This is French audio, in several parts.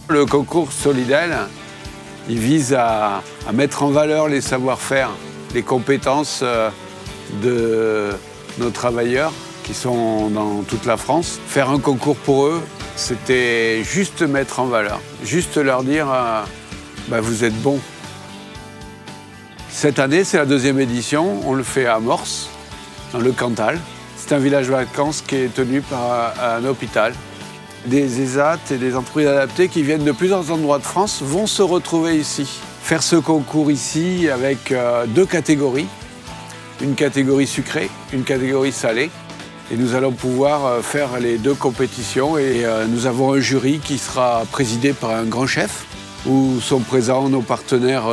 Le concours Solidel, il vise à mettre en valeur les savoir-faire, les compétences de nos travailleurs qui sont dans toute la France. Faire un concours pour eux, c'était juste mettre en valeur, juste leur dire vous êtes bons. Cette année, c'est la 2e édition, on le fait à Morse, dans le Cantal. C'est un village vacances qui est tenu par un hôpital. Des ESAT et des entreprises adaptées qui viennent de plusieurs endroits de France vont se retrouver ici. Faire ce concours ici avec 2 catégories, une catégorie sucrée, une catégorie salée. Et nous allons pouvoir faire les 2 compétitions et nous avons un jury qui sera présidé par un grand chef où sont présents nos partenaires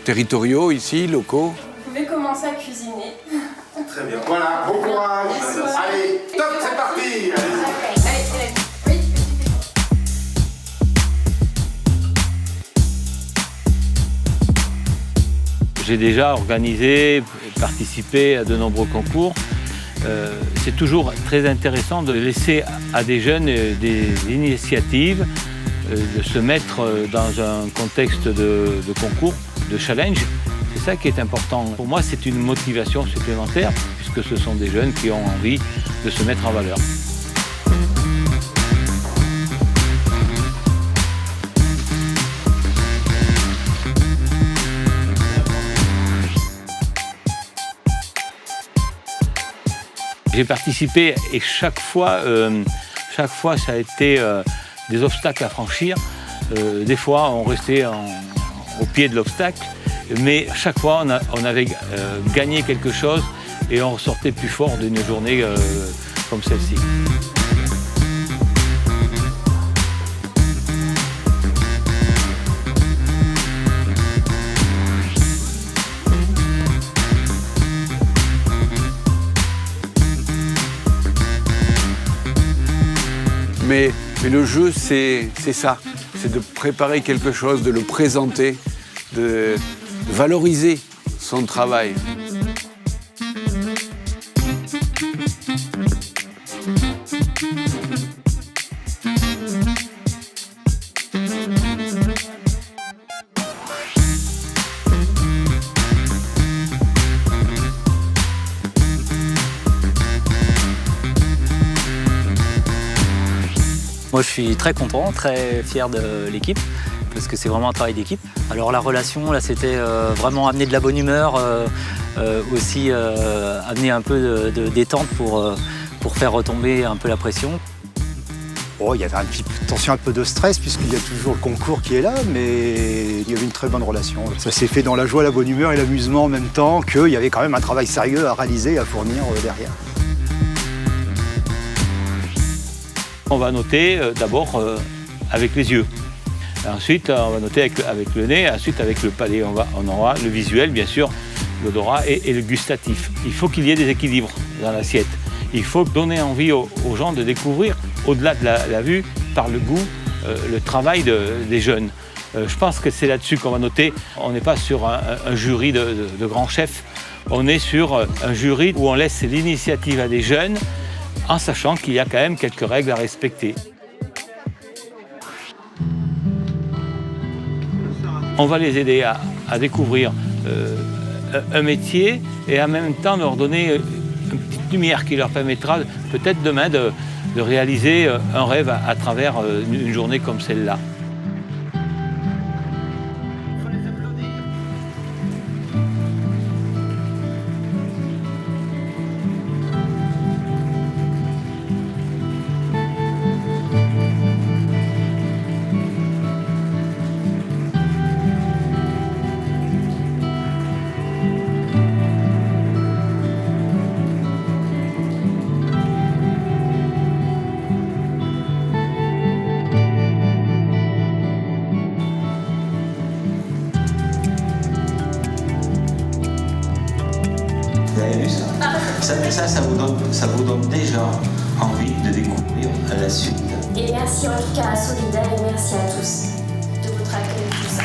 territoriaux ici, locaux. Vous pouvez commencer à cuisiner. Très bien. Voilà, bon courage. Allez, top, c'est parti. Allez. Oui. J'ai déjà organisé, participé à de nombreux concours. C'est toujours très intéressant de laisser à des jeunes des initiatives, de se mettre dans un contexte de concours, de challenge. C'est ça qui est important. Pour moi, c'est une motivation supplémentaire puisque ce sont des jeunes qui ont envie de se mettre en valeur. J'ai participé et chaque fois, ça a été des obstacles à franchir. Des fois, on restait au pied de l'obstacle, mais chaque fois, on avait gagné quelque chose et on ressortait plus fort d'une journée comme celle-ci. Mais le jeu, c'est ça. C'est de préparer quelque chose, de le présenter, de valoriser son travail. Moi, je suis très content, très fier de l'équipe, parce que c'est vraiment un travail d'équipe. Alors la relation, là, c'était vraiment amener de la bonne humeur, aussi amener un peu de détente pour faire retomber un peu la pression. Oh, il y avait attention, un peu de stress, puisqu'il y a toujours le concours qui est là, mais il y avait une très bonne relation. Ça s'est fait dans la joie, la bonne humeur et l'amusement en même temps, qu'il y avait quand même un travail sérieux à réaliser, à fournir derrière. On va noter d'abord avec les yeux. Ensuite, on va noter avec le nez, ensuite avec le palais. On aura le visuel, bien sûr, l'odorat et le gustatif. Il faut qu'il y ait des équilibres dans l'assiette. Il faut donner envie aux gens de découvrir, au-delà de la vue, par le goût, le travail des jeunes. Je pense que c'est là-dessus qu'on va noter. On n'est pas sur un jury de grands chefs. On est sur un jury où on laisse l'initiative à des jeunes, en sachant qu'il y a quand même quelques règles à respecter. On va les aider à découvrir un métier et en même temps leur donner une petite lumière qui leur permettra peut-être demain de réaliser un rêve à travers une journée comme celle-là. Vous avez vu ça? Ça vous donne déjà envie de découvrir la suite. Et merci en tout cas à Solidel et merci à tous de votre accueil et tout ça.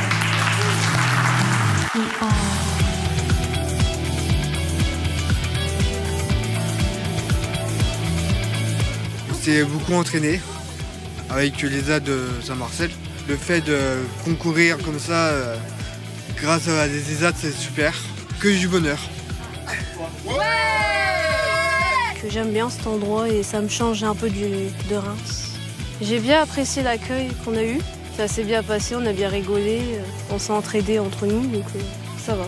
On s'est beaucoup entraîné avec les A de Saint-Marcel. Le fait de concourir comme ça, grâce à des ESAT, c'est super. Que du bonheur. Que j'aime bien cet endroit et ça me change un peu de Reims. J'ai bien apprécié l'accueil qu'on a eu. Ça s'est bien passé, on a bien rigolé, on s'est entraidés entre nous, donc ça va.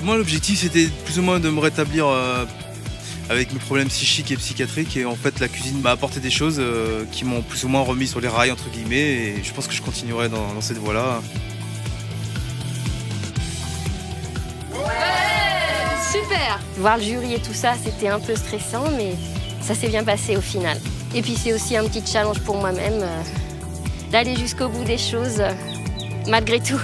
Moi, l'objectif, c'était plus ou moins de me rétablir avec mes problèmes psychiques et psychiatriques. Et en fait, la cuisine m'a apporté des choses qui m'ont plus ou moins remis sur les rails, entre guillemets. Et je pense que je continuerai dans cette voie-là. Super! Voir le jury et tout ça, c'était un peu stressant, mais ça s'est bien passé au final. Et puis c'est aussi un petit challenge pour moi-même d'aller jusqu'au bout des choses, malgré tout.